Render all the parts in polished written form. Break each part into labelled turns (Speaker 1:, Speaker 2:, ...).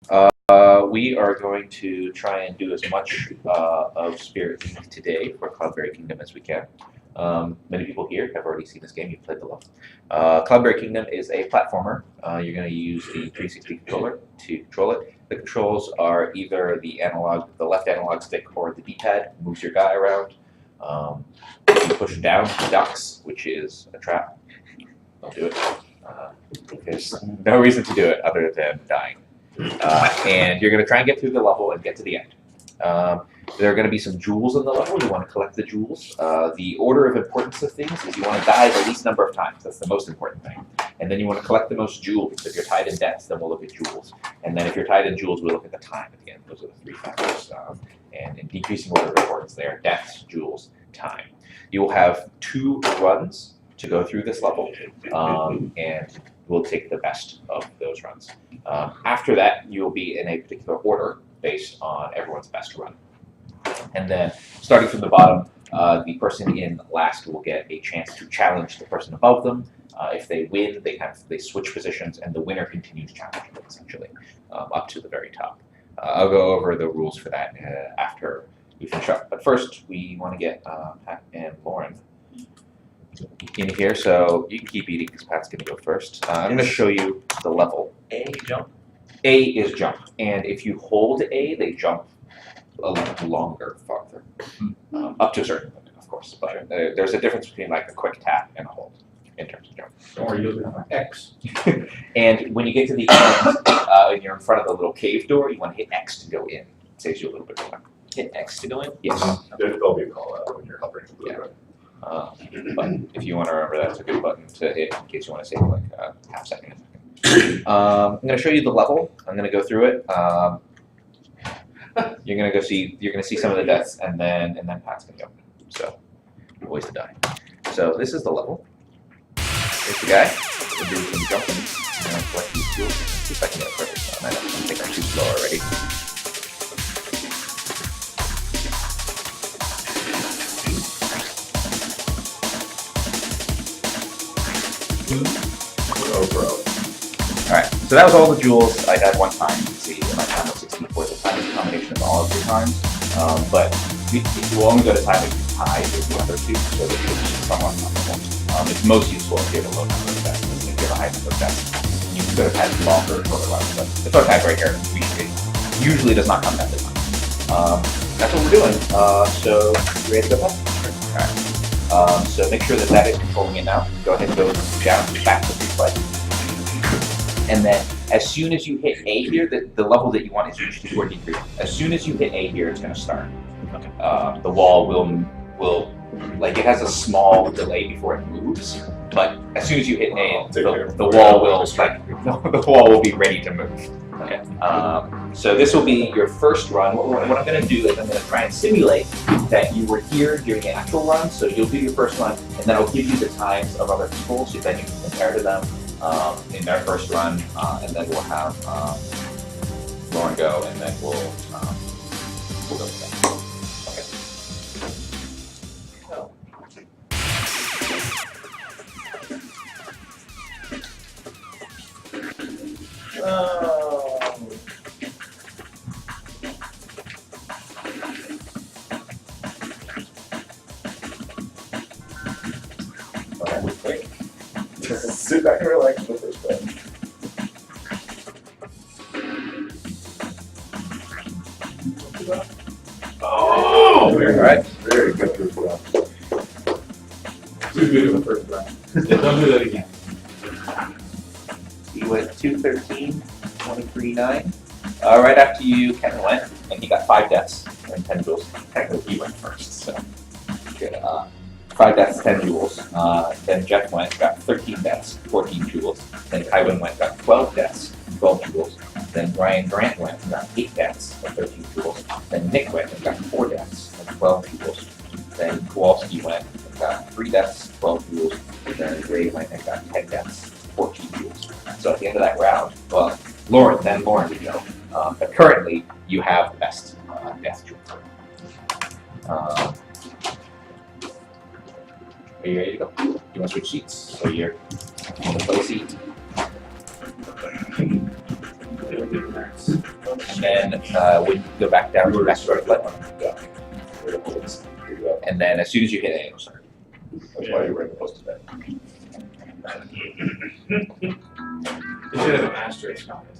Speaker 1: We are going to try and do as much of Spirit Week today for Cloudberry Kingdom as we can. Many people here have already seen this game. You've played the level. Cloudberry Kingdom is a platformer. You're going to use the 360 controller to control it. The controls are either the left analog stick, or the D-pad. Moves your guy around. You push down the ducks, which is a trap. Don't do it. There's no reason to do it other than dying. And you're going to try and get through the level and get to the end. There are going to be some jewels in the level. You want to collect the jewels. The order of importance of things is you want to die the least number of times. That's the most important thing. And then you want to collect the most jewels. If you're tied in deaths, then we'll look at jewels. And then if you're tied in jewels, we'll look at the time at the end. Those are the three factors. And in decreasing order of importance, they are deaths, jewels, time. You will have 2 runs to go through this level, and we'll take the best of those runs. After that, you'll be in a particular order based on everyone's best run. And then, starting from the bottom, the person in last will get a chance to challenge the person above them. If they win, they switch positions, and the winner continues challenging, essentially, up to the very top. I'll go over the rules for that after we finish up. But first, we want to get Pat and Lauren in here, so you can keep eating because Pat's going to go first. I'm going to show you the level.
Speaker 2: A, jump.
Speaker 1: A is jump, and if you hold A, they jump a little longer, farther, up to a certain point, of course. But there's a difference between like a quick tap and a hold in terms of jump.
Speaker 2: Or you're looking at X.
Speaker 1: And when you get to the end, and you're in front of the little cave door, you want to hit X to go in. It saves you a little bit more time.
Speaker 2: Hit X to go in?
Speaker 1: Yes.
Speaker 3: There'll be a call out when you're hovering.
Speaker 1: Yeah. But if you want to remember, that's a good button to hit in case you want to save like a half second. I'm going to show you the level. I'm going to go through it. You're going to see some of the deaths, and then Pat's going to go. So, always to die. So this is the level. Here's the guy. We'll do some jumping. I'm going to collect these tools. See if I can get it perfect. I think I'm too slow already.
Speaker 3: Oh, bro.
Speaker 1: Alright, so that was all the jewels I had one time. You can see my time was 64. The time is a combination of all of your times. But you will only go to time if you tie with the other 2, so that you'll be somewhat comfortable. It's most useful if you have a low number of deaths. If you have a high number of deaths, you could have had longer or shorter runs. But the photo tag right here usually does not come down to time. That's what we're doing. So, you ready to go back? Alright. So make sure that is controlling it now. Go ahead and go down back to replay. And then as soon as you hit A here, the level that you want is usually 4 decrease. As soon as you hit A here, it's going to start. Okay. The wall will like it has a small delay before it moves, but as soon as you hit A, the wall will the wall will be ready to move. Okay. So this will be your first run. What I'm going to do is I'm going to try and simulate that you were here during the actual run. So you'll do your first run, and then I'll give you the times of other people, so then you can compare to them in their first run, and then we'll have Lauren go, and then we'll go with that.
Speaker 3: That was quick. Just sit back and relax for the first time.
Speaker 1: Oh! Alright.
Speaker 3: Very good first round.
Speaker 2: Too good of a first round. Don't do that again.
Speaker 1: He went 213, 23, 9. Right after you, Kevin went, and he got 5 deaths and 10 jewels. Technically, he went first, so good. 5 deaths, 10 jewels. Then Jeff went, got 13 deaths, 14 jewels. Then Kywin went, got 12 deaths, 12 jewels. Then Ryan Grant went and got 8 deaths and 13 jewels. Then Nick went and got 4 deaths and 12 jewels. Then Kowalski went and got 3 deaths, 12 jewels. And then Ray went and got 10 deaths, 14 jewels. So at the end of that round, well, Lauren would go. But currently, you have the best death jewel. Are you ready to go? You want to switch seats? So you're on the play seat. And then when you go back down to back to the flip. And then as soon as you hit it, sorry.
Speaker 3: That's why you were supposed to bed.
Speaker 2: You should have a asterisk on it.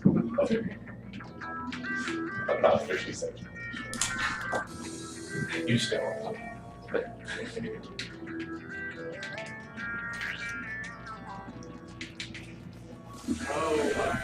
Speaker 3: I'm not officially saying.
Speaker 2: You still. Oh.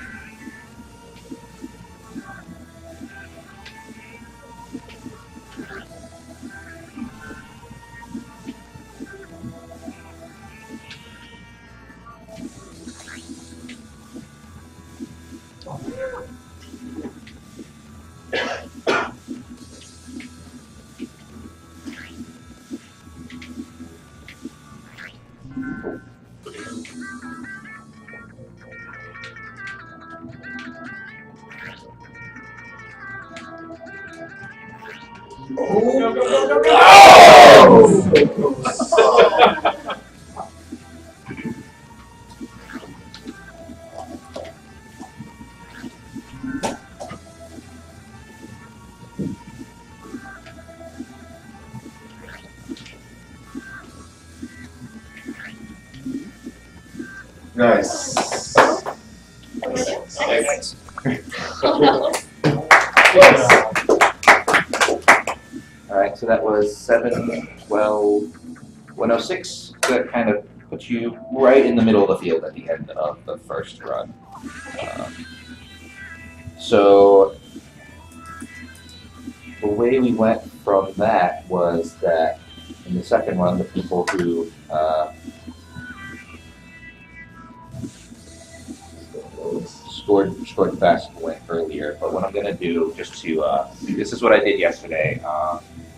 Speaker 3: Nice.
Speaker 1: Alright, so that was 7, 12, 106. So that kind of puts you right in the middle of the field at the end of the first run. So the way we went from that was that in the second run, the people who scored fast went earlier. But what I'm going to do, just to this is what I did yesterday,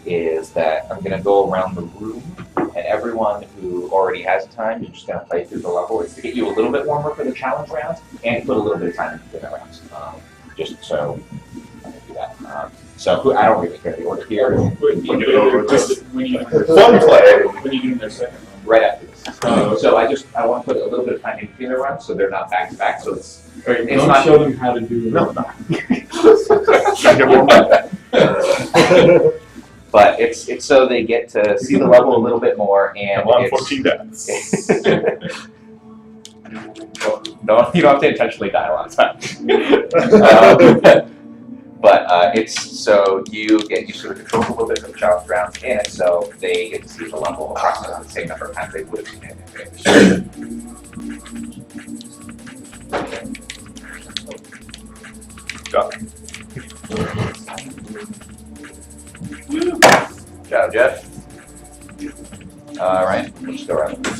Speaker 1: is that I'm going to go around the room, and everyone who already has time, you're just going to play through the level. It's to get you a little bit warmer for the challenge rounds, and put a little bit of time into the rounds, just so I can do that. So I don't really care the order here.
Speaker 3: Just
Speaker 2: Fun
Speaker 3: play.
Speaker 2: When you do their second one.
Speaker 1: Right after this. So I want to put a little bit of time in between the runs, so they're not back to back. So it's
Speaker 2: Don't
Speaker 1: not
Speaker 2: show them how to do it.
Speaker 3: No.
Speaker 1: But it's so they get to see the level a little bit more, and
Speaker 3: Come on,
Speaker 1: it's,
Speaker 3: 14 deaths.
Speaker 1: no, you don't have to intentionally die a lot of times. But it's so you get used to the controls a little bit for the challenge rounds, and so they get to see the level approximately the same number of times they would have seen it.
Speaker 3: Got
Speaker 1: Good job, Jeff. Ryan, we'll just go around.
Speaker 2: Is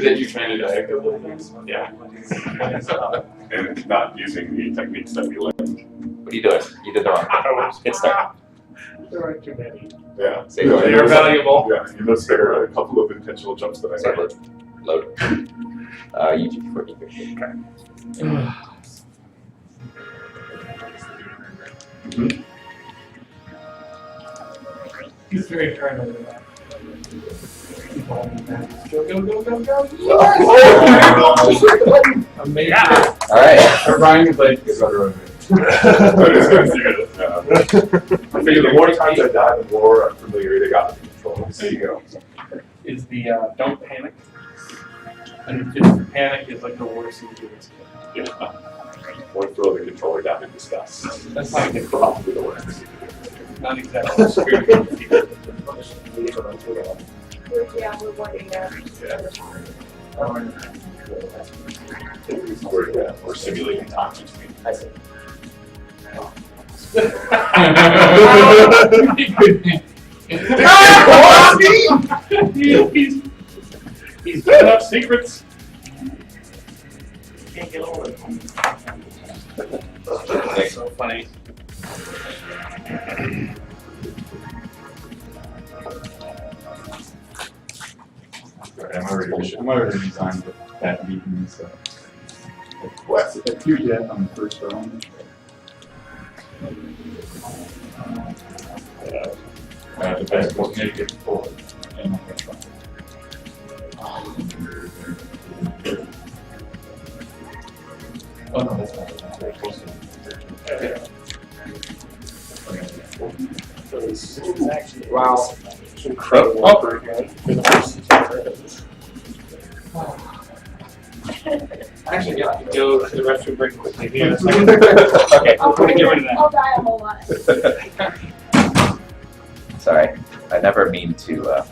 Speaker 2: that you trying to diagnose those things?
Speaker 3: Yeah. And not using the techniques that we learned.
Speaker 1: What are you doing? You did the wrong. Hit start.
Speaker 2: There aren't too many.
Speaker 3: Yeah.
Speaker 1: Say go ahead.
Speaker 2: They're valuable.
Speaker 3: Yeah, you notice there are a couple of intentional jumps that I
Speaker 1: Say
Speaker 3: made.
Speaker 1: load. UGT for
Speaker 2: He's very paranoid about it. Go, go, go, go, go. Amazing.
Speaker 1: All right.
Speaker 2: Ryan's like,
Speaker 3: I figure the more times I die, the more familiarity I got with the controls. There you go.
Speaker 2: is the don't panic. And just panic is like the worst thing to do.
Speaker 3: Yeah. Or throw the controller down in disgust.
Speaker 2: That's not good.
Speaker 3: Probably the worst.
Speaker 2: Not exactly spiritual.
Speaker 4: Yeah, we're working there.
Speaker 3: We're simulating time between.
Speaker 4: I see.
Speaker 2: He's picking up secrets.
Speaker 4: Can't get over it.
Speaker 2: That's so funny.
Speaker 3: I'm already
Speaker 5: I'm already designed with that beacon, so.
Speaker 3: What?
Speaker 5: If you get on the first round.
Speaker 3: The best was make it forward.
Speaker 5: And I'm gonna try. Oh, no, that's not. That's very close to
Speaker 2: Wow.
Speaker 3: Incredible.
Speaker 2: Actually, yeah, go to the restroom break quickly. Here in a second. Okay,
Speaker 4: I'll,
Speaker 2: we're gonna get rid of that.
Speaker 4: I'll die a whole lot.
Speaker 1: Sorry, I never mean to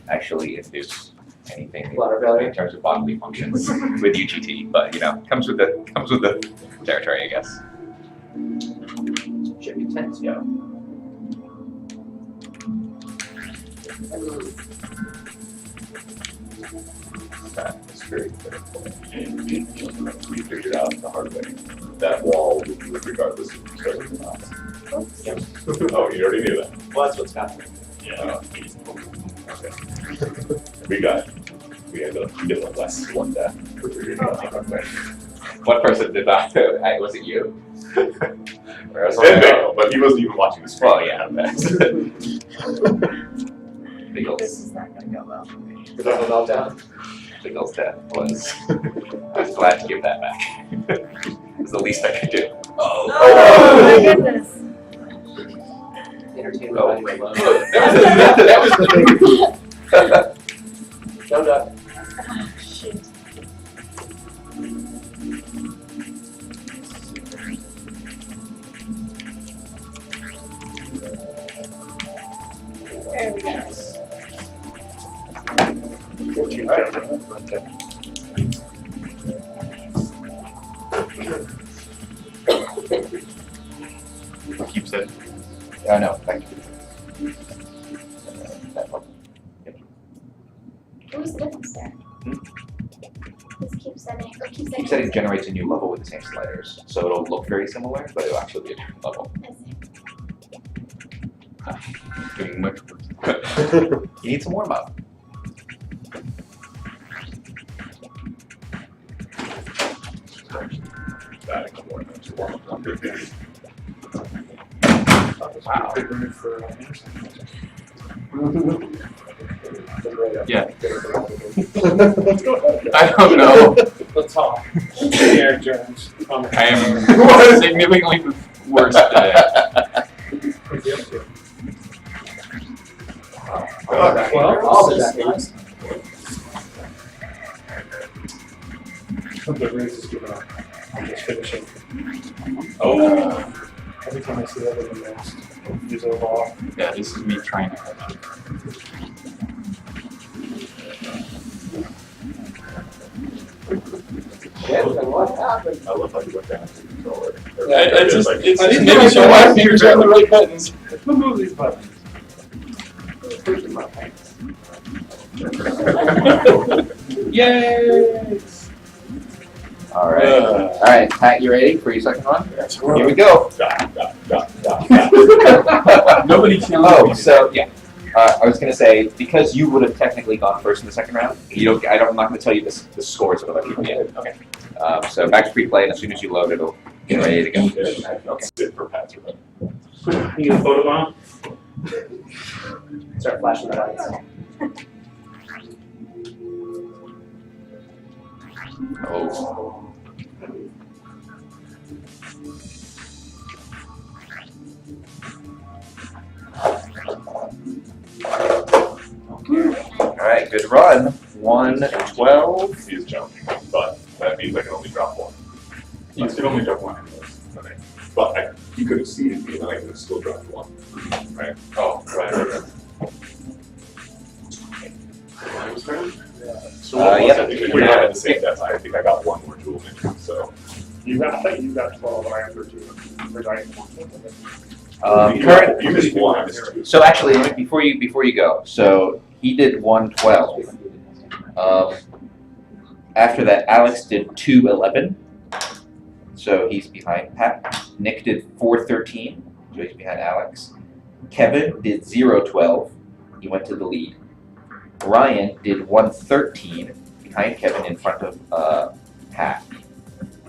Speaker 1: actually induce anything in terms of bodily functions with UGT, but you know, comes with the territory, I guess. Should be tense, yo.
Speaker 3: That's very difficult. We figured out the hard way. That wall would be regardless if you started or not. Oh, you already knew that.
Speaker 1: Well, that's what's happening.
Speaker 3: Yeah. Okay. We did one less one death. We figured it out.
Speaker 1: One person did that. Was it you? Or was
Speaker 3: And no, but he wasn't even watching the screen.
Speaker 1: Well, yeah. Biggles.
Speaker 4: This is not gonna go well.
Speaker 1: Biggles' death was. I was glad to give that back. It's the least I could do.
Speaker 4: Oh my goodness.
Speaker 1: Oh.
Speaker 2: That was the thing.
Speaker 1: No duck.
Speaker 4: Shoot. There we go.
Speaker 5: keeps it.
Speaker 1: Oh, no, thank you.
Speaker 4: What was the difference there? Just keep setting, or keep setting.
Speaker 1: Keep setting generates a new level with the same sliders, so it'll look very similar, but it'll actually be a different level.
Speaker 5: Getting much
Speaker 1: You need some warm up.
Speaker 2: Wow.
Speaker 5: Yeah. I don't know.
Speaker 2: Let's talk. Air Jones.
Speaker 5: I am significantly worse today.
Speaker 2: The race is giving up. I'm just finishing.
Speaker 3: Oh.
Speaker 2: Every time I see that in the next, use a law.
Speaker 5: Yeah, this is me trying to.
Speaker 1: What happened?
Speaker 3: I love how you went down to the controller.
Speaker 5: It's just, it's
Speaker 2: I didn't
Speaker 5: just
Speaker 2: know
Speaker 5: so
Speaker 2: you
Speaker 5: hard
Speaker 2: had
Speaker 5: to turn the right buttons.
Speaker 2: Who moves these buttons? Yay!
Speaker 1: Alright, Pat, you ready for your second run? Here we go.
Speaker 5: Nobody can.
Speaker 1: Oh, so, yeah. I was gonna say, because you would have technically gone first in the second round, I'm not gonna tell you the scores of other people yet.
Speaker 2: Okay.
Speaker 1: So back to free play, and as soon as you load, it'll get ready to go.
Speaker 3: Okay. Sit for Pat's run.
Speaker 2: You get a photo bomb?
Speaker 6: Start flashing the lights.
Speaker 1: Oh. Alright, good run. 112.
Speaker 3: He's jumping, but that means I can only drop one.
Speaker 5: You could only drop one.
Speaker 3: Okay. But he could have seen me and I could have still dropped one. Right? Oh, right. So
Speaker 1: yep.
Speaker 3: I think we were at the same death. I think I got one more tool in, so.
Speaker 2: I think you got 12, I have 13.
Speaker 1: Current.
Speaker 3: You missed one, I missed two.
Speaker 1: So actually, before you go, so he did 112. After that, Alex did 211. So he's behind Pat. Nick did 413. So he's behind Alex. Kevin did 012. He went to the lead. Ryan did 113 behind Kevin in front of Pat.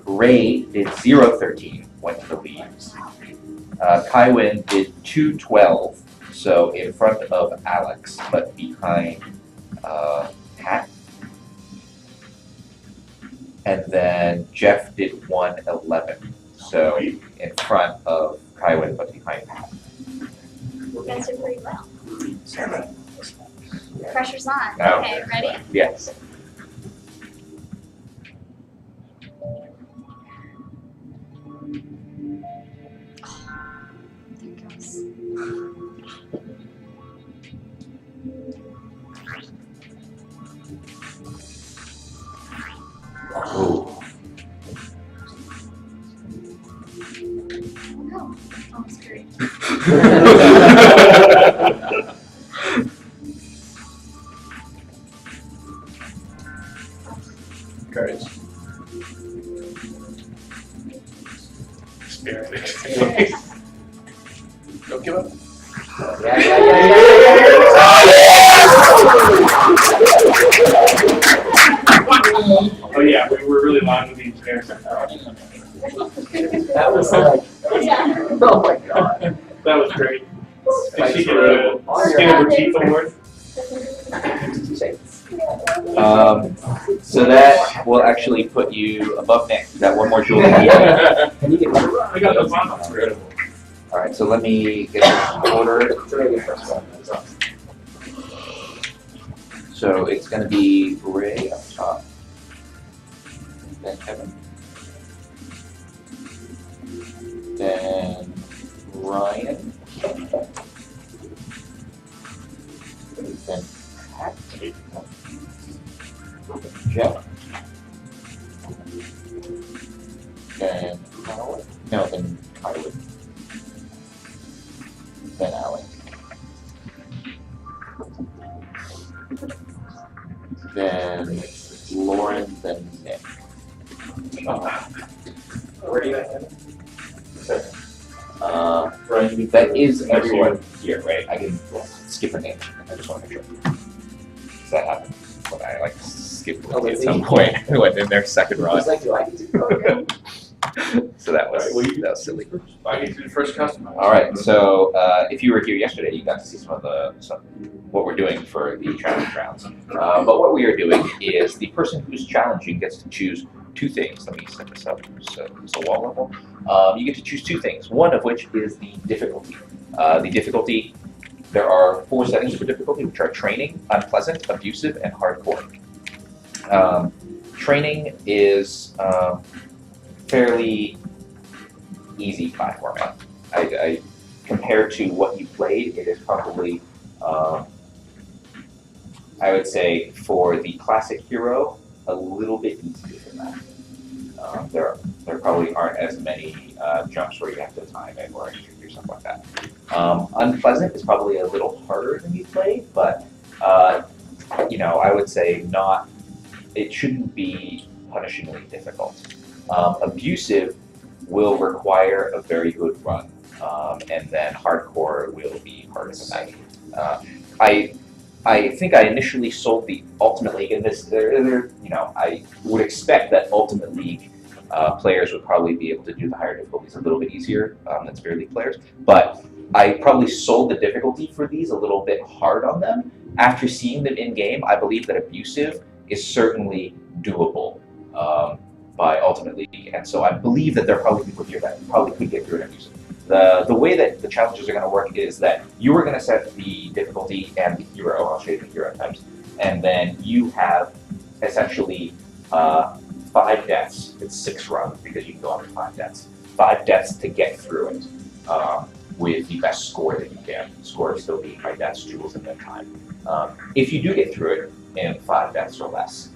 Speaker 1: Ray did 013, went to the lead. Kywin did 212, so in front of Alex, but behind Pat. and then Jeff did 111. So in front of Kaiwen, but behind Pat.
Speaker 4: You guys did pretty well. Pressure's on.
Speaker 1: Oh.
Speaker 4: Okay, ready?
Speaker 1: Yes.
Speaker 4: There it goes.
Speaker 1: Ooh.
Speaker 4: Oh no. Oh, I'm screwed.
Speaker 3: Courage.
Speaker 2: Spirit.
Speaker 5: Don't give up.
Speaker 2: Oh yeah, we were really loud with the engineers.
Speaker 5: That was like,
Speaker 4: Yeah.
Speaker 5: oh my god.
Speaker 2: That was great. Did she get
Speaker 5: Spicy.
Speaker 2: a skin of her teeth award?
Speaker 1: So that will actually put you above Nick. You got one more jewel.
Speaker 5: Can you get rid of
Speaker 2: I got the bomb.
Speaker 3: Incredible.
Speaker 1: All right, so let me get this order.
Speaker 5: the first one? That's awesome.
Speaker 1: So it's going to be Ray up top, then Kevin, then Ryan, then Pat, Jeff, then Howard, no, then Kylie, then Alec, then Lauren, then Nick.
Speaker 3: Where are you at?
Speaker 1: That is everyone here, right? I can skip a name. I just want to make sure. Does that happen? When I like skip
Speaker 5: Oh,
Speaker 1: at some point when in their second
Speaker 5: It
Speaker 1: run.
Speaker 5: was like, do I get to go again?
Speaker 1: So that was
Speaker 2: Alright, well, you-
Speaker 1: that was silly.
Speaker 2: I get to do the first customer.
Speaker 1: All right, so if you were here yesterday, you got to see what we're doing for the challenge rounds. But what we are doing is the person who's challenging gets to choose two things. Let me set this up so it's a wall level. You get to choose two things, one of which is the difficulty. The difficulty, there are 4 settings for difficulty, which are training, unpleasant, abusive, and hardcore. Training is fairly easy platforming. I compared to what you played, it is probably, I would say, for the classic hero, a little bit easier than that. There probably aren't as many jumps where you have to time it or do stuff like that. Unpleasant is probably a little harder than you played, but I would say not. It shouldn't be punishingly difficult. Abusive will require a very good run, and then hardcore will be harder than that. I think I initially sold the Ultimate League, and I would expect that Ultimate League players would probably be able to do the higher difficulties a little bit easier than Spirit League players, but I probably sold the difficulty for these a little bit hard on them. After seeing them in game, I believe that Abusive is certainly doable by Ultimate League, and so I believe that there are probably people here that probably could get through an Abusive. The way that the challenges are going to work is that you are going to set the difficulty and the hero. I'll show you the hero types, and then you have essentially 5 deaths. It's 6 runs because you can go up to 5 deaths. 5 deaths to get through it with the best score that you can. The score still being high deaths, jewels, and then time. If you do get through it in 5 deaths or less,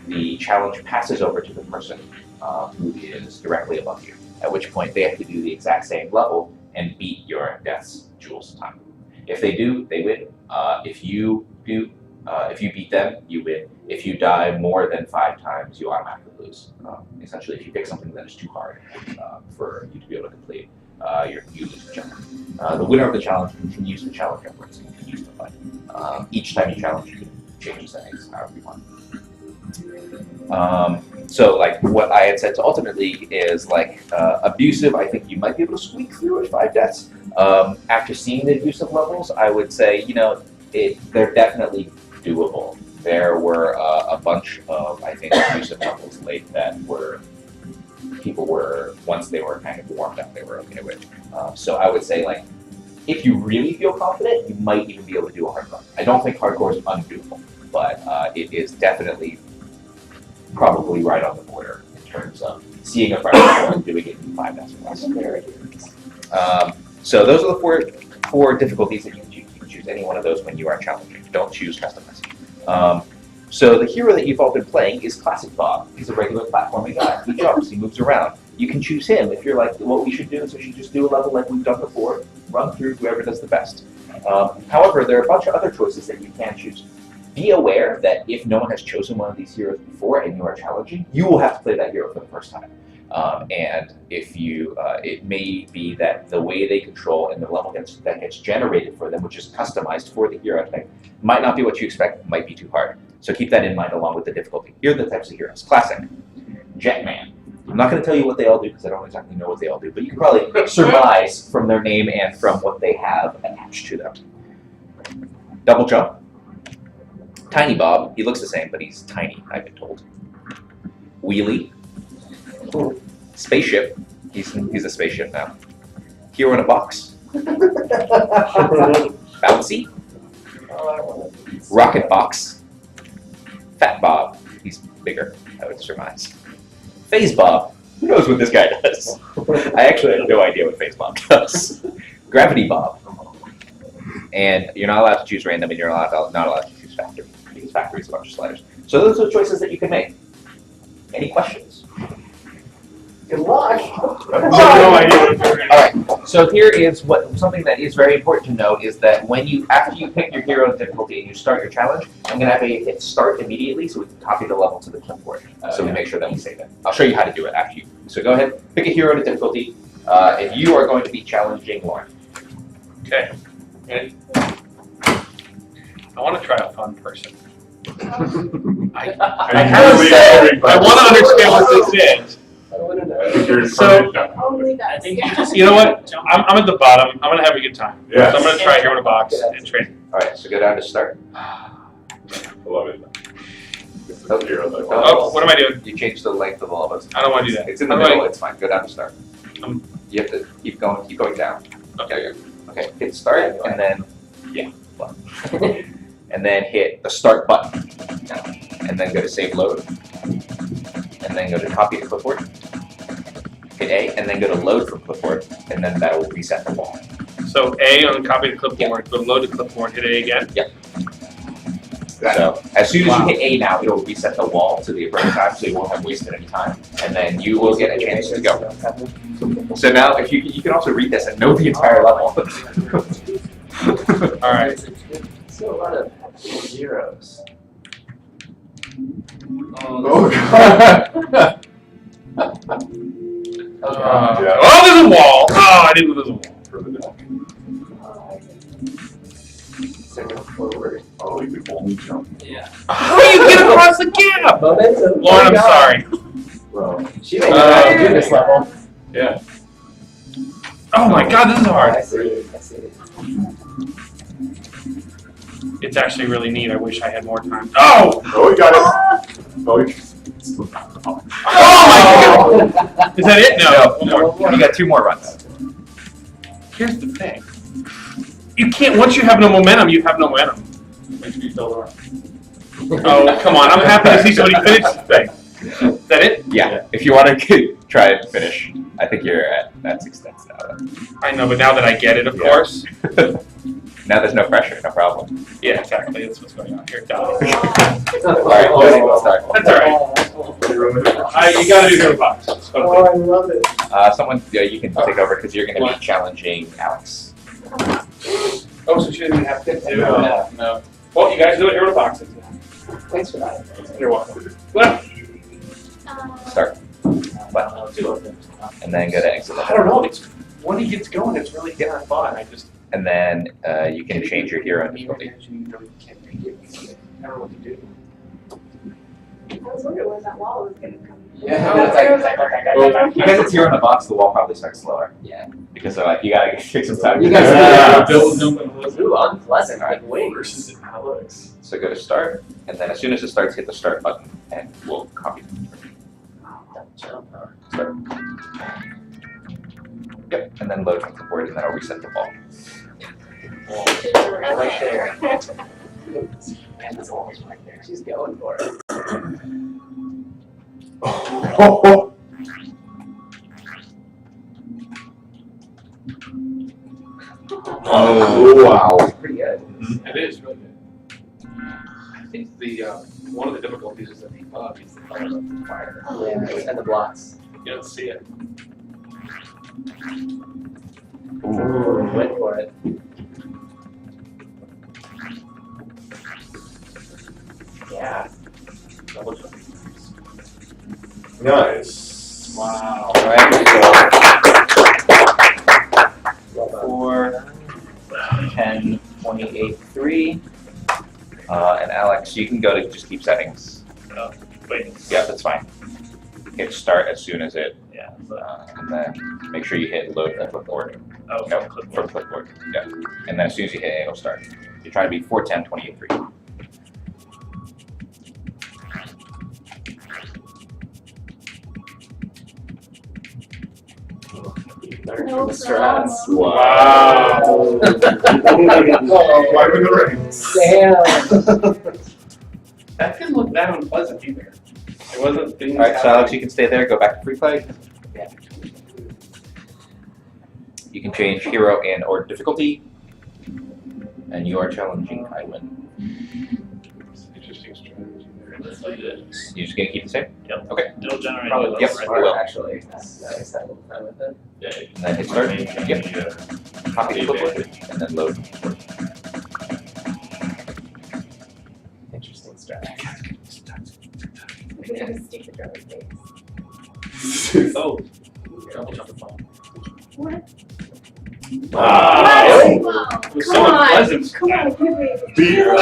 Speaker 1: the challenge passes over to the person who is directly above you, at which point they have to do the exact same level and beat your deaths, jewels, time. If they do, they win. If you beat them, you win. If you die more than 5 times, you automatically lose. Essentially, if you pick something that is too hard for you to be able to complete, you lose the challenge. The winner of the challenge continues the challenge efforts and continues to fight. Each time you challenge, you can change the settings however you want. So like what I had said to Ultimate League is like abusive, I think you might be able to squeak through at 5 deaths. After seeing the abusive levels, I would say, they're definitely doable. there were a bunch of, I think, abusive levels late that people were, once they were kind of warmed up, they were okay with. So I would say, like, if you really feel confident, you might even be able to do a hardcore. I don't think hardcore is undoable, but it is definitely probably right on the border in terms of seeing a friend and doing it in 5 days or less. So those are the four difficulties that you can choose. You can choose any one of those when you are challenging. Don't choose customized. So the hero that you've all been playing is Classic Bob. He's a regular platforming guy. He jumps, he moves around. You can choose him if you're like, what we should do is we should just do a level like we've done before, run through whoever does the best. However, there are a bunch of other choices that you can choose. Be aware that if no one has chosen one of these heroes before and you are challenging, you will have to play that hero for the first time. And if you, it may be that the way they control and the level that gets generated for them, which is customized for the hero type, might not be what you expect, might be too hard. So keep that in mind along with the difficulty. Here are the types of heroes. Classic, Jetman. I'm not going to tell you what they all do because I don't exactly know what they all do, but you can probably surmise from their name and from what they have attached to them. Double jump. Tiny Bob. He looks the same, but he's tiny, I've been told. Wheelie. Spaceship. He's a spaceship now. Hero in a box. Bouncy. Rocket Box. Fat Bob. He's bigger, I would surmise. Phase Bob. Who knows what this guy does? I actually have no idea what Phase Bob does. Gravity Bob. And you're not allowed to choose random, and you're not allowed to choose factory, because factory is a bunch of sliders. So those are choices that you can make. Any questions?
Speaker 6: Good luck.
Speaker 2: No idea what you're gonna
Speaker 1: All right. So here is something that is very important to note is that after you pick your hero difficulty and you start your challenge, I'm going to have a hit start immediately so we can copy the level to the clipboard. So we make sure that we save it. I'll show you how to do it after you. So go ahead, pick a hero to difficulty, and you are going to be challenging Lauren.
Speaker 2: Okay. Ready? I want to try a fun person. I want to understand what this is. So,
Speaker 4: Only
Speaker 3: I
Speaker 4: does.
Speaker 3: think
Speaker 4: Yeah.
Speaker 2: you know what? I'm at the bottom. I'm going to have a good time.
Speaker 3: Yeah.
Speaker 2: So I'm going to try hero in a box and train.
Speaker 1: All right, so go down to start.
Speaker 3: I love it. This is the hero that
Speaker 2: Oh, what am I doing?
Speaker 1: You change the length of all of us.
Speaker 2: I don't want to do that.
Speaker 1: It's in the
Speaker 2: How do
Speaker 1: middle.
Speaker 2: I-
Speaker 1: It's fine. Go down to start. You have to keep going down.
Speaker 2: Okay.
Speaker 1: Okay, hit start, and then, and then hit the start button, and then go to save load, and then go to copy to clipboard, hit A, and then go to load from clipboard, and then that will reset the wall.
Speaker 2: So A on copy to clipboard, go to load to clipboard, hit A again.
Speaker 1: So as soon as you hit A now, it'll reset the wall to the appropriate time, so you won't have wasted any time, and then you will get a chance to go. So now, if you can also read this and know the entire level.
Speaker 2: All right.
Speaker 6: Still a lot of zeros.
Speaker 3: Oh, God. Yeah.
Speaker 2: Oh, there's a wall. Oh, I didn't know there's a wall.
Speaker 3: For the deck.
Speaker 6: Second forward.
Speaker 3: Oh, you could only jump.
Speaker 6: Yeah.
Speaker 2: How do you get across the gap?
Speaker 6: Momentum.
Speaker 2: Lauren, I'm sorry.
Speaker 3: Well,
Speaker 6: She may not do this level.
Speaker 3: yeah.
Speaker 2: Oh my God, this is hard.
Speaker 6: I see. I see.
Speaker 2: It's actually really neat. I wish I had more time. Oh!
Speaker 3: Oh, we got it. Oh, we
Speaker 2: Oh my God! Is that it? No. One more.
Speaker 1: You got 2 more runs.
Speaker 2: Here's the thing. You can't. Once you have no momentum, you have no momentum. Make sure you fill the run. Oh, come on! I'm happy to see somebody finish this thing. Is that it?
Speaker 1: Yeah, if you want to try and finish, I think you're at that 6 steps now.
Speaker 2: I know, but now that I get it, of
Speaker 1: Yeah.
Speaker 2: course.
Speaker 1: Now there's no pressure, no problem.
Speaker 2: Yeah, exactly. That's what's going on here. Got
Speaker 1: All
Speaker 2: it.
Speaker 1: right, let's start.
Speaker 2: That's all right. You gotta do your box.
Speaker 6: Oh, I love it.
Speaker 1: Someone, you can take over because you're going to be challenging Alex.
Speaker 2: Oh, so she didn't have to do
Speaker 3: No.
Speaker 2: that. No. Well, you guys do it here in the boxes.
Speaker 6: Thanks for that.
Speaker 2: You're welcome. Well,
Speaker 1: Start, and then go to exit.
Speaker 2: I don't know. It's when he gets going, it's really getting fun. I just.
Speaker 1: And then you can change your hero difficulty.
Speaker 6: I don't know what to do.
Speaker 4: I was wondering when that wall was gonna come.
Speaker 6: Yeah.
Speaker 1: Because it's here in the box, the wall probably starts slower.
Speaker 6: Yeah.
Speaker 1: because they're like, you gotta take some time.
Speaker 6: You guys-
Speaker 2: Bill jumping was
Speaker 6: Ooh, unpleasant.
Speaker 1: Alright.
Speaker 6: Like, wait.
Speaker 3: Versus Alex.
Speaker 1: So go to start, and then as soon as it starts, hit the start button, and we'll copy.
Speaker 6: Jump, huh?
Speaker 1: Start. Yep, and then load from clipboard, and then I'll reset the ball.
Speaker 6: Right there. Man, that's always right there. She's going for it.
Speaker 3: Oh, wow.
Speaker 6: That's pretty good.
Speaker 2: It is really good. I think the one of the difficulties is that the bug is the fire of the fire.
Speaker 6: Yeah, and the blocks.
Speaker 2: You don't see it.
Speaker 6: Ooh, went for it. Yeah.
Speaker 2: Double jump.
Speaker 3: Nice.
Speaker 2: Wow.
Speaker 1: Alright,
Speaker 6: Well
Speaker 1: so
Speaker 6: done.
Speaker 1: 4, 10, 28, 3. And Alex, you can go to just keep settings.
Speaker 2: Wait.
Speaker 1: Yeah, that's fine. Hit start as soon as it,
Speaker 2: Yeah.
Speaker 1: and then make sure you hit load from clipboard.
Speaker 2: Oh,
Speaker 1: No,
Speaker 2: from
Speaker 1: from
Speaker 2: clipboard.
Speaker 1: clipboard. Yeah. And then as soon as you hit A, it'll start. You're trying to be 4, 10, 28, 3.
Speaker 6: Learn from the strats.
Speaker 3: Wow.
Speaker 6: Oh,
Speaker 3: Wiping the rings.
Speaker 6: damn.
Speaker 2: That didn't look that unpleasant either. It wasn't things.
Speaker 1: Alright, so Alex,
Speaker 2: happening.
Speaker 1: you can stay there, go back to free play.
Speaker 6: Yeah.
Speaker 1: You can change hero and or difficulty. And you are challenging Kylan.
Speaker 2: Interesting strategy there. Let's play this.
Speaker 1: You just gonna keep the same?
Speaker 2: Yep.
Speaker 1: Okay.
Speaker 2: Still generate.
Speaker 6: Probably
Speaker 1: Yep,
Speaker 6: looks
Speaker 1: I
Speaker 6: smart,
Speaker 1: will.
Speaker 6: actually. That's nice. I will fun with it.
Speaker 2: Yeah.
Speaker 1: And then hit start. Yep. Copy the clipboard and then load.
Speaker 6: Interesting strategy.
Speaker 4: Stupid rubber face.
Speaker 2: Oh. Double jump the phone.
Speaker 4: What?
Speaker 3: Wow.
Speaker 6: Really?
Speaker 4: Wow.
Speaker 2: It was
Speaker 4: Come
Speaker 2: so
Speaker 4: on.
Speaker 2: unpleasant.
Speaker 4: Come on, give me.
Speaker 3: We know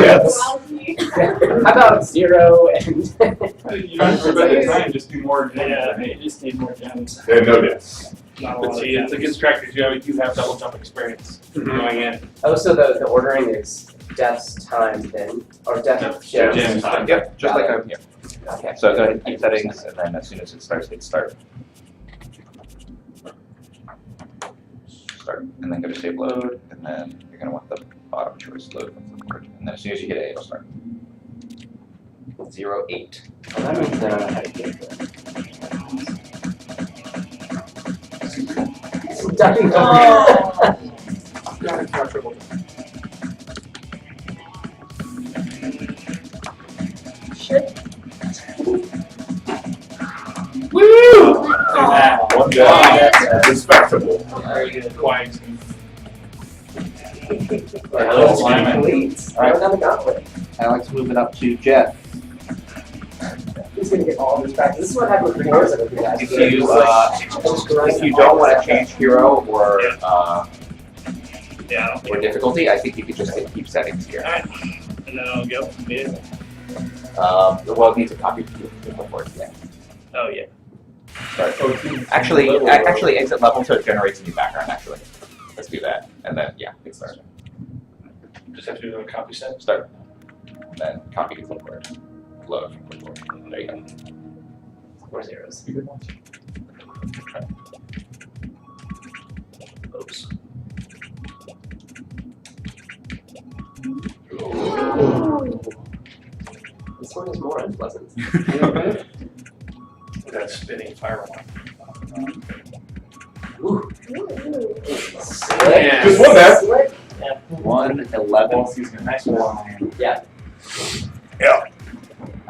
Speaker 3: that.
Speaker 6: How about 0 and
Speaker 5: You don't spend the time, just do more gems.
Speaker 2: Yeah.
Speaker 5: You just need more gems.
Speaker 3: And no deaths.
Speaker 5: Not a
Speaker 2: But
Speaker 5: lot
Speaker 2: see,
Speaker 5: of
Speaker 2: it's a good
Speaker 5: gems.
Speaker 2: strategy. You have double jump experience going in.
Speaker 6: Oh, so the ordering is death's time then, or death
Speaker 2: Yeah,
Speaker 6: gems.
Speaker 2: gems time.
Speaker 1: Yep, just like I'm here.
Speaker 6: Okay.
Speaker 1: So go ahead and keep settings, and then as soon as it starts, hit start. Start, and then go to save load, and then you're gonna want the bottom choice load from clipboard. And then as soon as you hit A, it'll start. 0, 8.
Speaker 6: Well, that means I had a game for it. Ducking
Speaker 4: Oh. Should.
Speaker 2: Woo!
Speaker 4: Oh.
Speaker 3: One
Speaker 4: Yeah.
Speaker 3: death. Respectable.
Speaker 2: Very good. Quiet.
Speaker 6: Alex,
Speaker 1: alignment.
Speaker 6: please.
Speaker 1: All right.
Speaker 6: Throw down the gauntlet.
Speaker 1: Alex, moving up to Jeff.
Speaker 6: He's gonna get all this back. This is what happened with yours with you guys.
Speaker 1: If you don't want to change hero or
Speaker 2: Yeah.
Speaker 1: or difficulty, I think you could just hit keep settings here.
Speaker 2: Alright. And then I'll go. Yeah.
Speaker 1: Well, it needs a copy to the clipboard. Yeah.
Speaker 2: Oh yeah.
Speaker 1: Start. Actually, exit level so it generates a new background. Actually, let's do that, and then yeah, hit start.
Speaker 2: Just have to do a copy set.
Speaker 1: Start. And then copy to clipboard. Load from clipboard. There you go.
Speaker 6: 4 zeros.
Speaker 2: Oops.
Speaker 6: This one is more unpleasant.
Speaker 2: That spinning fireball.
Speaker 6: Ooh.
Speaker 2: Yeah.
Speaker 3: Just one death.
Speaker 6: Slick.
Speaker 1: 1, 11.
Speaker 5: Nice one.
Speaker 6: Yeah.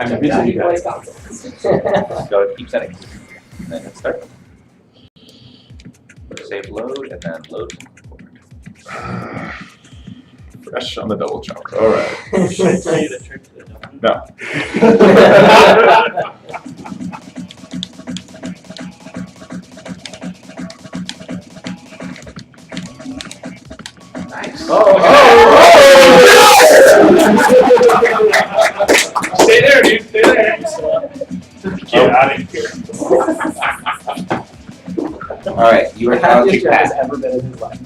Speaker 5: I'm
Speaker 6: Check
Speaker 5: busy,
Speaker 6: out
Speaker 5: you
Speaker 6: your
Speaker 5: guys.
Speaker 6: voice consoles.
Speaker 1: Go to keep settings, and then hit start. Save load, and then load from clipboard.
Speaker 3: Fresh on the double jump. All right.
Speaker 2: Should I tell you the trick to the double?
Speaker 3: No.
Speaker 2: Stay there, dude. Stay there. Get out of here.
Speaker 1: Alright, you
Speaker 6: The
Speaker 1: are challenging
Speaker 6: happiest Jeff has
Speaker 1: Pat.
Speaker 6: ever been in his life.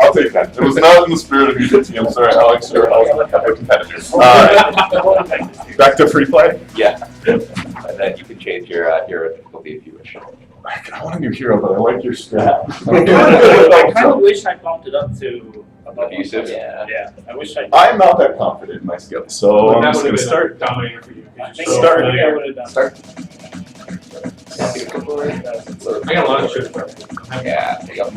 Speaker 3: I'll take that. It was not in the spirit of UGT. I'm sorry, Alex. You're also a competitor. Alright. Back to free play?
Speaker 1: Yeah. And then you can change your hero difficulty if you wish.
Speaker 3: I want a new hero, but I like your strat.
Speaker 7: I kind of wish I bumped it up to above
Speaker 1: Abusive?
Speaker 6: Yeah.
Speaker 7: Yeah, I wish I did.
Speaker 3: I'm not that confident in my skills, so I'm
Speaker 2: That
Speaker 3: just
Speaker 2: would
Speaker 3: gonna
Speaker 2: have
Speaker 3: start.
Speaker 2: been dominating for you.
Speaker 7: I think
Speaker 3: So-
Speaker 7: start. I would have done.
Speaker 1: Start.
Speaker 2: I got a lot of shit.
Speaker 1: Yeah, there you go.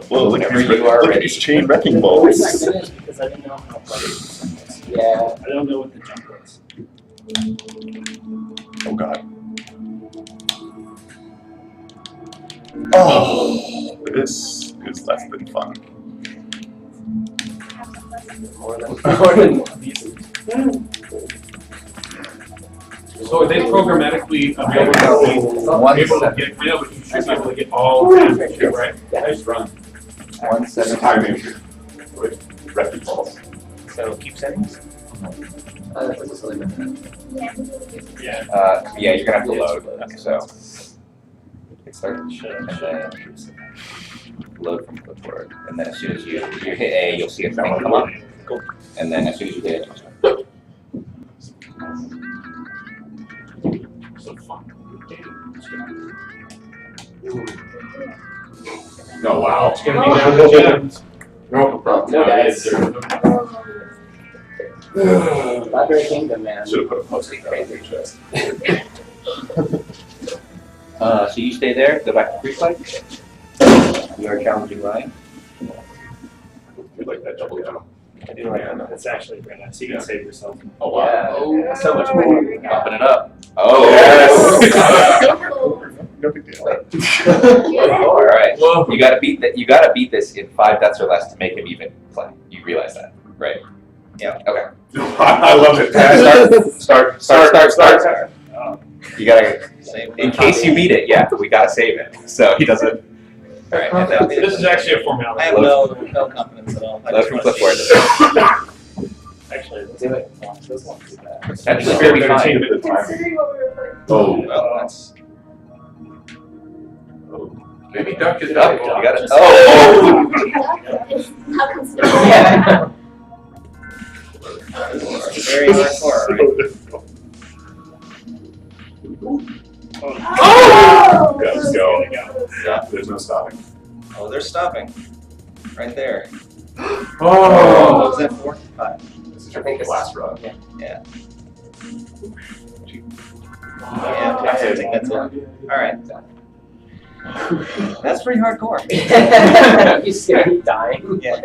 Speaker 3: Whoa, look at
Speaker 1: Whenever
Speaker 3: these,
Speaker 1: you are
Speaker 3: look at
Speaker 1: ready.
Speaker 3: these chain wrecking
Speaker 6: I
Speaker 3: balls.
Speaker 6: finished because I didn't know how to play. Yeah.
Speaker 7: I don't know what the jump was.
Speaker 3: Oh god. Oh, this is less than fun.
Speaker 6: More than
Speaker 2: So are they programmatically able to get, I know, but you should be able to get all damage, right?
Speaker 7: Nice run.
Speaker 1: 170.
Speaker 3: Timing with wrecking balls.
Speaker 7: So keep settings?
Speaker 6: That's a silly minute.
Speaker 7: Yeah.
Speaker 1: Yeah, you're gonna have to load. So. Start.
Speaker 7: Should.
Speaker 1: And then load from clipboard. And then as soon as you hit A, you'll see a thing come up. And then as soon as you hit it, you'll start.
Speaker 7: So fun.
Speaker 3: No, wow.
Speaker 2: It's gonna be down to gems.
Speaker 3: No problem.
Speaker 6: No dice. Cloudberry Kingdom, man.
Speaker 3: Should have put a post-it on your chest.
Speaker 1: So you stay there, go back to free play. You are challenging Ryan.
Speaker 3: You like that double jump?
Speaker 7: I do like that. It's actually very nice. You can save yourself.
Speaker 3: Oh wow.
Speaker 6: Yeah. So much more.
Speaker 1: Bumping it up. Oh,
Speaker 3: No big deal.
Speaker 1: All right.
Speaker 2: Whoa.
Speaker 1: You gotta beat that. You gotta beat this in 5 deaths or less to make him even play. You realize that, right? Yeah. Okay.
Speaker 3: I love it. Start.
Speaker 1: You gotta. In case you beat it, yeah, we gotta save it. So he doesn't. All right. And then
Speaker 2: This is actually a formality.
Speaker 7: I have no confidence at all. I
Speaker 1: load
Speaker 7: just
Speaker 1: from
Speaker 7: wanna
Speaker 1: clipboard.
Speaker 7: see- Actually,
Speaker 6: Do it. This one's too bad.
Speaker 1: Potentially still be fine.
Speaker 4: Considering what we were playing.
Speaker 3: Oh,
Speaker 1: Well, that's.
Speaker 2: Maybe duck is
Speaker 1: Duck.
Speaker 2: duck.
Speaker 1: You gotta.
Speaker 7: Just-
Speaker 1: Oh.
Speaker 4: It's not considered.
Speaker 1: Yeah.
Speaker 7: very hardcore, right?
Speaker 4: Oh!
Speaker 3: Let's go.
Speaker 7: Go.
Speaker 3: Yeah, there's no stopping.
Speaker 5: Oh, they're stopping. Right there.
Speaker 2: Oh.
Speaker 5: What was that, 4? 5?
Speaker 3: This is your last run.
Speaker 5: Yeah, I think that's it. Alright. That's pretty hardcore.
Speaker 6: You scared me dying.
Speaker 5: Yeah.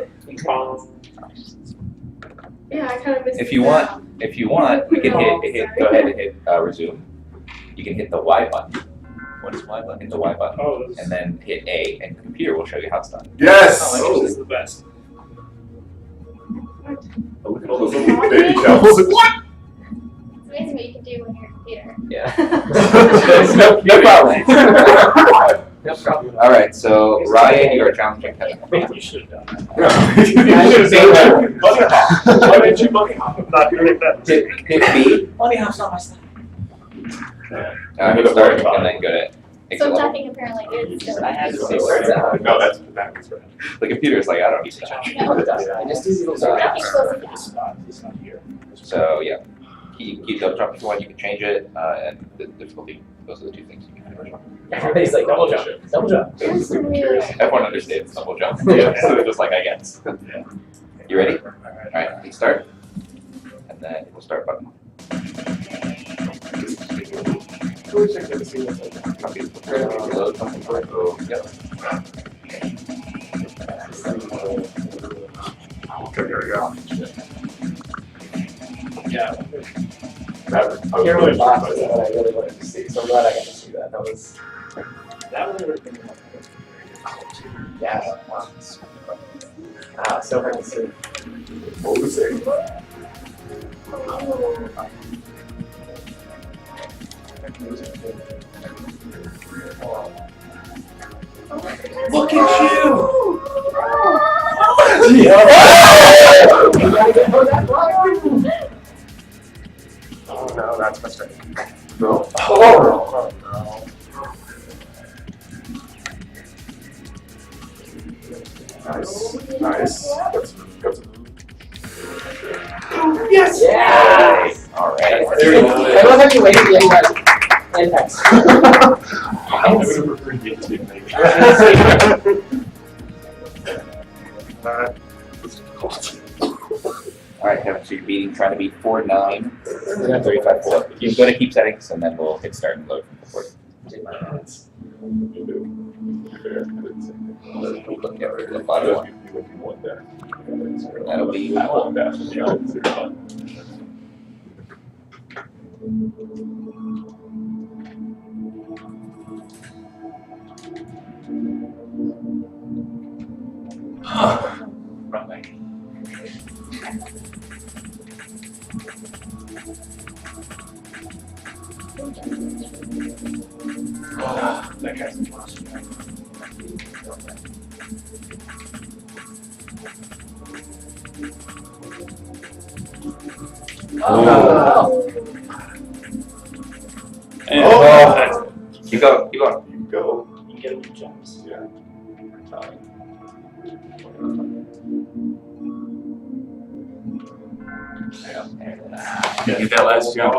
Speaker 4: Yeah, I kind of missed
Speaker 1: If you want, we can hit. Go ahead and hit resume. You can hit the Y button. What is Y button? Hit the Y button,
Speaker 7: Oh, this
Speaker 1: and then hit A, and the computer will show you how it's done.
Speaker 3: Yes!
Speaker 7: oh, this is the best.
Speaker 3: Oh, look at all those little baby shells.
Speaker 4: It's amazing what you can do when you're a computer.
Speaker 6: Yeah.
Speaker 1: No problem.
Speaker 6: No problem.
Speaker 1: All right, so Ryan, you are challenging Kevin.
Speaker 7: You should have done that.
Speaker 3: Yeah. You should have said that. Bunny hop. Why didn't you bunny hop? I'm not doing that.
Speaker 1: Hit B.
Speaker 5: Funny how it's not my style.
Speaker 1: Hit start, and then go to exit
Speaker 4: So
Speaker 1: level.
Speaker 4: ducking apparently is still.
Speaker 5: I had to say
Speaker 6: Starts out.
Speaker 3: No, that was right.
Speaker 1: The computer's like, I don't need to check.
Speaker 6: I just do these little
Speaker 4: Ducking slows it down.
Speaker 7: It's not here.
Speaker 1: So yeah, keep double jump if you want. You can change it, and the difficulty. Those are the 2 things you can do.
Speaker 6: Everybody's like, double jump. Double jump.
Speaker 4: That's really.
Speaker 1: Everyone understands double jump. Yeah, so they're just like, I guess. You ready? All right, hit start, and then hit the start button. Load something for it. Yep.
Speaker 3: Okay, there we go.
Speaker 7: Yeah.
Speaker 3: That,
Speaker 6: I can't really box is what I really wanted to see, so I'm glad I got to see that. That was,
Speaker 7: That one would have been
Speaker 6: yeah. Wow, so hard to see.
Speaker 3: what was it?
Speaker 5: Look at you!
Speaker 6: Oh no, that's frustrating.
Speaker 3: No.
Speaker 2: Oh, no.
Speaker 3: Nice. Nice. Got some.
Speaker 2: Yes!
Speaker 6: Yeah!
Speaker 1: All right.
Speaker 2: There we go.
Speaker 6: I love how you waited to the Apex.
Speaker 3: I would have preferred UGT maybe.
Speaker 1: All right, Kevin. So you're trying to beat 4-9. 35-4. You can go to keep settings, and then we'll hit start and load from the board.
Speaker 6: Did my hands.
Speaker 3: Fair. I didn't say anything.
Speaker 1: Get rid of the bottom one.
Speaker 3: You went from one there.
Speaker 1: That'll be
Speaker 3: I want that. Yeah, it's fun.
Speaker 2: Run back. Oh, that guy's awesome.
Speaker 6: Oh.
Speaker 2: And
Speaker 1: Oh. Keep going. Keep going.
Speaker 3: You go.
Speaker 7: You can get a few jumps.
Speaker 3: Yeah.
Speaker 2: Get that last jump.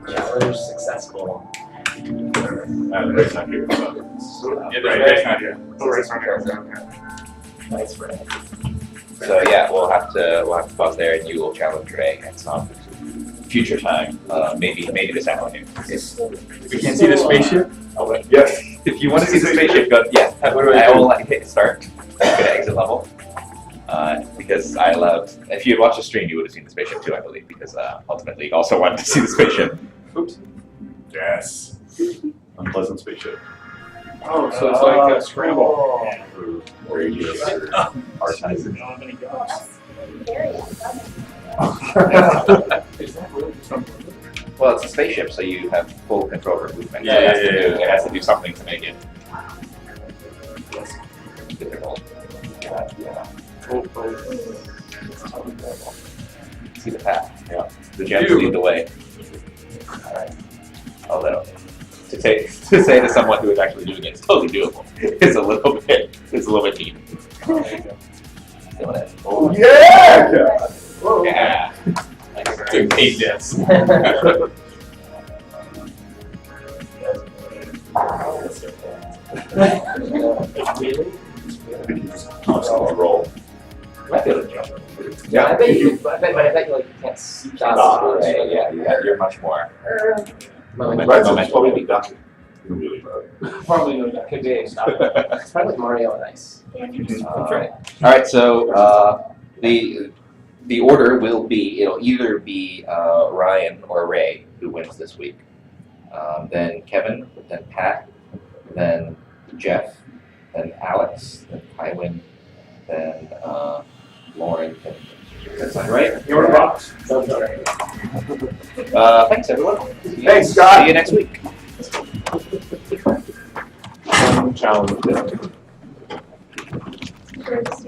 Speaker 6: Challenge successful.
Speaker 3: Ray's not here.
Speaker 2: Yeah, Ray's not here.
Speaker 6: Nice for him.
Speaker 1: So yeah, we'll have to pause there, and you will challenge Ray at some future time. Maybe this afternoon.
Speaker 2: We can't see the spaceship?
Speaker 3: Yes.
Speaker 1: If you want to see the spaceship, go. Yeah, I will hit start. I'm gonna exit level. Because I loved. If you had watched the stream, you would have seen the spaceship too, I believe. Because ultimately, you also wanted to see the spaceship.
Speaker 3: Oops. Yes. Unpleasant spaceship.
Speaker 2: Oh, so it's like a scramble.
Speaker 3: Or you just
Speaker 7: You don't have any jumps.
Speaker 4: Very
Speaker 2: Is that really something?
Speaker 1: Well, it's a spaceship, so you have full control over movement.
Speaker 2: Yeah,
Speaker 1: So it has
Speaker 2: yeah,
Speaker 1: to
Speaker 2: yeah,
Speaker 1: do- It has to do something to make it difficult. See the path.
Speaker 3: Yeah.
Speaker 1: The gems lead the way. All right. I'll let him. To say to someone who is actually doing it, it's totally doable. It's a little bit deep. Feeling it.
Speaker 3: Oh yeah!
Speaker 1: Yeah.
Speaker 2: Took 8 deaths.
Speaker 7: Really?
Speaker 3: I'll roll.
Speaker 6: Might be able to jump. Yeah, I bet you. But I bet you like you can't stop.
Speaker 1: Right, yeah, you're much more.
Speaker 3: That's probably be done. Really bad.
Speaker 6: Probably could be. It's probably like Mario on Ice.
Speaker 1: All right, so the order will be, it'll either be Ryan or Ray who wins this week. Then Kevin, then Pat, then Jeff, then Alex, then Tywin, then Lauren. That's right.
Speaker 2: You're in a box.
Speaker 1: Thanks everyone.
Speaker 3: Thanks, Scott.
Speaker 1: See you next week.
Speaker 3: Challenge.
Speaker 4: First.